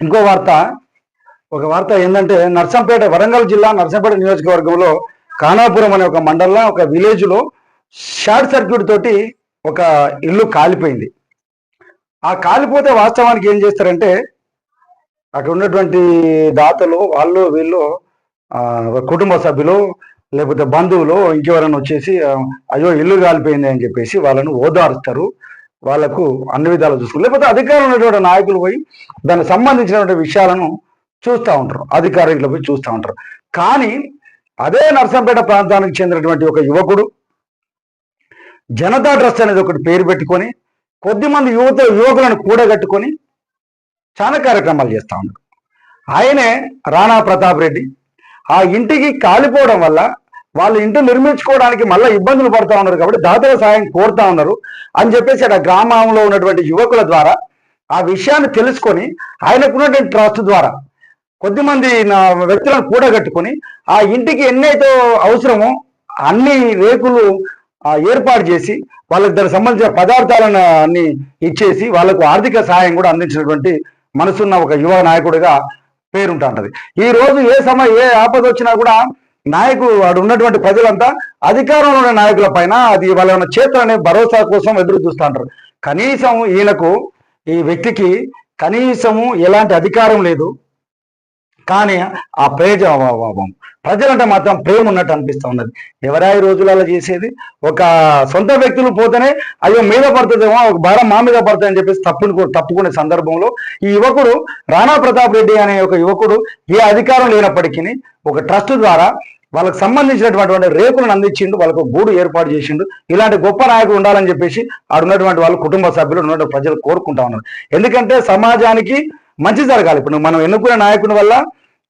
ఇంకో వార్త, ఒక వార్త ఏంటంటే నర్సంపేట, వరంగల్ జిల్లా నర్సంపేట నియోజకవర్గంలో ఖానాపురం అనే ఒక మండలంలో ఒక విలేజ్లో షార్ట్ సర్క్యూట్ తోటి ఒక ఇల్లు కాలిపోయింది. ఆ కాలిపోతే వాస్తవానికి ఏం చేస్తారంటే అక్కడ ఉన్నటువంటి దాతలు వాళ్ళు వీళ్ళు కుటుంబ సభ్యులు లేకపోతే బంధువులు ఇంకెవరైనా వచ్చేసి అయ్యో ఇల్లు కాలిపోయింది అని చెప్పేసి వాళ్ళను ఓదారుస్తారు. వాళ్ళకు అన్ని విధాలు చూసుకుంటారు. లేకపోతే అధికారులు ఉన్నటువంటి నాయకులు పోయి దానికి సంబంధించినటువంటి విషయాలను చూస్తూ ఉంటారు, అధికారులు పోయి చూస్తూ ఉంటారు. కానీ అదే నర్సంపేట ప్రాంతానికి చెందినటువంటి ఒక యువకుడు జనతా ట్రస్ట్ అనేది ఒకటి పేరు పెట్టుకొని కొద్దిమంది యువకులను కూడగట్టుకొని చాలా కార్యక్రమాలు చేస్తూ ఉన్నారు. ఆయనే రాణా ప్రతాప్ రెడ్డి. ఆ ఇంటికి కాలిపోవడం వల్ల వాళ్ళు ఇంటి నిర్మించుకోవడానికి మళ్ళీ ఇబ్బందులు పడుతూ ఉన్నారు కాబట్టి దాతల సాయం కోరుతా ఉన్నారు అని చెప్పేసి ఆ గ్రామంలో ఉన్నటువంటి యువకుల ద్వారా ఆ విషయాన్ని తెలుసుకొని ఆయనకున్నటువంటి ట్రస్ట్ ద్వారా కొద్దిమంది వ్యక్తులను కూడగట్టుకొని ఆ ఇంటికి ఎన్నైతే అవసరమో అన్ని రేకులు ఏర్పాటు చేసి వాళ్ళకి దానికి సంబంధించిన పదార్థాలను అన్ని ఇచ్చేసి వాళ్ళకు ఆర్థిక సహాయం కూడా అందించినటువంటి మనసున్న ఒక యువ నాయకుడిగా పేరుంటా ఉంటది. ఈ రోజు ఏ ఆపద వచ్చినా కూడా నాయకుడు వాడు ఉన్నటువంటి ప్రజలంతా అధికారంలో ఉన్న నాయకుల పైన అది వాళ్ళ చేతులనే భరోసా కోసం ఎదురు చూస్తూ ఉంటారు. కనీసం ఈయనకు, ఈ వ్యక్తికి కనీసము ఎలాంటి అధికారం లేదు, కానీ ఆ ప్రజలంటే మాత్రం ప్రేమ ఉన్నట్టు అనిపిస్తూ ఉన్నది. ఎవరా ఈ రోజులలో చేసేది? ఒక సొంత వ్యక్తులు పోతేనే అయ్యో మీద పడుతుందేమో, ఒక భారం మా మీద పడుతుందని చెప్పేసి తప్పుకునే సందర్భంలో ఈ యువకుడు రాణా ప్రతాప్ రెడ్డి అనే ఒక యువకుడు ఏ అధికారం లేనప్పటికీ ఒక ట్రస్ట్ ద్వారా వాళ్ళకి సంబంధించినటువంటి రేకులను అందించిండు, వాళ్ళకు గూడు ఏర్పాటు చేసిండు. ఇలాంటి గొప్ప నాయకులు ఉండాలని చెప్పేసి ఆడున్నటువంటి వాళ్ళు కుటుంబ సభ్యులు ఉన్నటువంటి ప్రజలు కోరుకుంటా ఉన్నారు. ఎందుకంటే సమాజానికి మంచి జరగాలి. ఇప్పుడు మనం ఎన్నుకునే నాయకుని వల్ల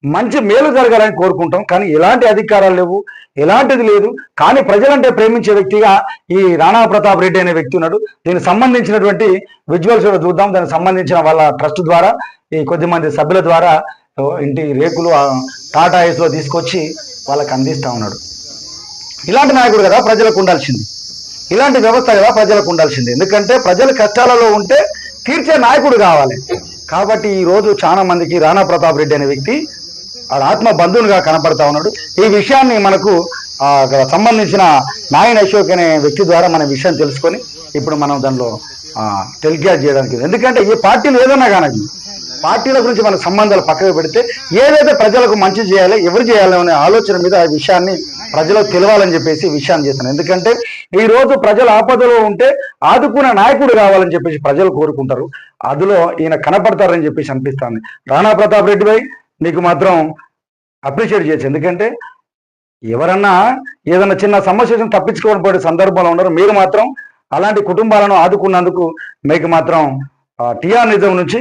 మంచి మేలు జరగాలని కోరుకుంటాం. కానీ ఎలాంటి అధికారాలు లేవు, ఎలాంటిది లేదు. కానీ ప్రజలంటే ప్రేమించే వ్యక్తిగా ఈ రాణా ప్రతాప్ రెడ్డి అనే వ్యక్తి ఉన్నాడు. దీనికి సంబంధించినటువంటి విజువల్స్ చూద్దాం. దానికి సంబంధించిన వాళ్ళ ట్రస్ట్ ద్వారా ఈ కొద్దిమంది సభ్యుల ద్వారా ఇంటి రేకులు టాటా ఏస్లో తీసుకొచ్చి వాళ్ళకి అందిస్తూ ఉన్నాడు. ఇలాంటి నాయకుడు కదా ప్రజలకు ఉండాల్సింది, ఇలాంటి వ్యవస్థ కదా ప్రజలకు ఉండాల్సింది. ఎందుకంటే ప్రజల కష్టాలలో ఉంటే తీర్చే నాయకుడు కావాలి. కాబట్టి ఈరోజు చాలా మందికి రాణా ప్రతాప్ రెడ్డి అనే వ్యక్తి ఆత్మ బంధువునిగా కనపడతా ఉన్నాడు. ఈ విషయాన్ని మనకు సంబంధించిన నాయన్ అశోక్ అనే వ్యక్తి ద్వారా మన విషయం తెలుసుకొని ఇప్పుడు మనం దానిలో టెలికాస్ట్ చేయడానికి, ఎందుకంటే ఈ పార్టీలు ఏదన్నా కానీ పార్టీల గురించి మన సంబంధాలు పక్కకు పెడితే ఏదైతే ప్రజలకు మంచి చేయాలి, ఎవరు చేయాలి అనే ఆలోచన మీద ఆ విషయాన్ని ప్రజలకు తెలియాలని చెప్పేసి విషయాన్ని చేస్తున్నాను. ఎందుకంటే ఈ రోజు ప్రజలు ఆపదలో ఉంటే ఆదుకునే నాయకుడు కావాలని చెప్పేసి ప్రజలు కోరుకుంటారు. అందులో ఈయన కనపడతారని చెప్పేసి అనిపిస్తుంది. రాణా ప్రతాప్ రెడ్డి భాయ్ నీకు మాత్రం అప్రిషియేట్ చేయొచ్చు. ఎందుకంటే ఎవరన్నా ఏదన్నా చిన్న సమస్యను తప్పించుకోవడం పడే సందర్భంలో ఉన్నారు. మీరు మాత్రం అలాంటి కుటుంబాలను ఆదుకున్నందుకు మీకు మాత్రం టిఆర్ నిజం నుంచి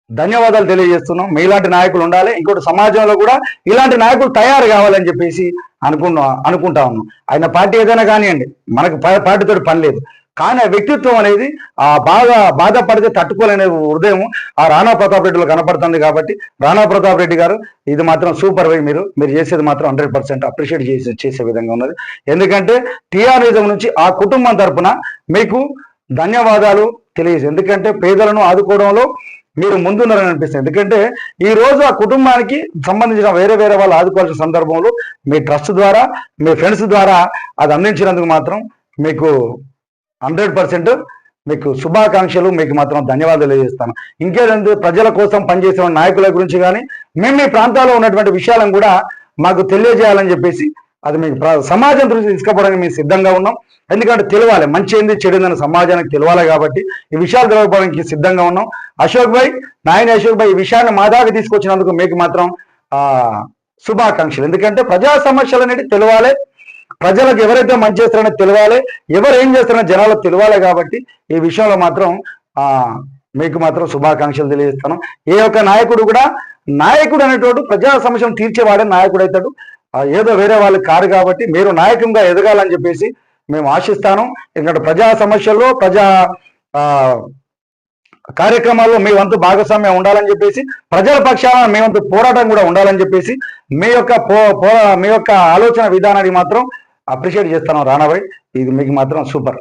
ధన్యవాదాలు తెలియజేస్తున్నాం. మీలాంటి నాయకులు ఉండాలి. ఇంకోటి సమాజంలో కూడా ఇలాంటి నాయకులు తయారు కావాలని చెప్పేసి అనుకుంటా ఉన్నాం. ఆయన పార్టీ ఏదైనా కానివ్వండి, మనకు పార్టీతో పని లేదు. కానీ ఆ వ్యక్తిత్వం అనేది బాధపడితే తట్టుకోలేని హృదయం ఆ రాణా ప్రతాప్ రెడ్డిలో కనపడుతుంది. కాబట్టి రాణా ప్రతాప్ రెడ్డి గారు ఇది మాత్రం సూపర్ వై, మీరు చేసేది మాత్రం 100% అప్రిషియేట్ చేసే విధంగా ఉన్నది. ఎందుకంటే టీఆర్ఎస్ నుంచి ఆ కుటుంబం తరఫున మీకు ధన్యవాదాలు తెలియజేసి, ఎందుకంటే పేదలను ఆదుకోవడంలో మీరు ముందున్నారని అనిపిస్తుంది. ఎందుకంటే ఈ రోజు ఆ కుటుంబానికి సంబంధించిన వేరే వాళ్ళు ఆదుకోవాల్సిన సందర్భంలో మీ ట్రస్ట్ ద్వారా, మీ ఫ్రెండ్స్ ద్వారా అది అందించినందుకు మాత్రం మీకు 100% మీకు శుభాకాంక్షలు, మీకు మాత్రం ధన్యవాదాలు తెలియజేస్తాను. ఇంకేదంటే ప్రజల కోసం పనిచేసే నాయకుల గురించి కానీ మేము మీ ప్రాంతాల్లో ఉన్నటువంటి విషయాలను కూడా మాకు తెలియజేయాలని చెప్పేసి అది మీకు సమాజం దృష్టి తీసుకుపోవడానికి మేము సిద్ధంగా ఉన్నాం. ఎందుకంటే తెలియాలి, మంచి ఏంది చెడు ఏందని సమాజానికి తెలియాలి. కాబట్టి ఈ విషయాలు తెలవడానికి సిద్ధంగా ఉన్నాం. అశోక్ భాయ్, నాయన్ అశోక్ భాయ్ ఈ విషయాన్ని మా దాకా తీసుకొచ్చినందుకు మీకు మాత్రం శుభాకాంక్షలు. ఎందుకంటే ప్రజా సమస్యలు అనేది తెలియాలి, ప్రజలకు ఎవరైతే మంచి చేస్తారనేది తెలియాలి, ఎవరు ఏం చేస్తారని జనాలకు తెలియాలి. కాబట్టి ఈ విషయంలో మాత్రం మీకు మాత్రం శుభాకాంక్షలు తెలియజేస్తాను. ఏ ఒక్క నాయకుడు కూడా నాయకుడు అనేటోడు ప్రజా సమస్యను తీర్చేవాడే నాయకుడు అవుతాడు. ఏదో వేరే వాళ్ళకి కాదు. కాబట్టి మీరు నాయకంగా ఎదగాలని చెప్పేసి మేము ఆశిస్తాను. ఎందుకంటే ప్రజా సమస్యల్లో, ప్రజా కార్యక్రమాల్లో మీ వంతు భాగస్వామ్యం ఉండాలని చెప్పేసి, ప్రజల పక్షాన మీ వంతు పోరాటం కూడా ఉండాలని చెప్పేసి మీ యొక్క ఆలోచన విధానాన్ని మాత్రం అప్రిషియేట్ చేస్తాను రాణాభాయ్. ఇది మీకు మాత్రం సూపర్.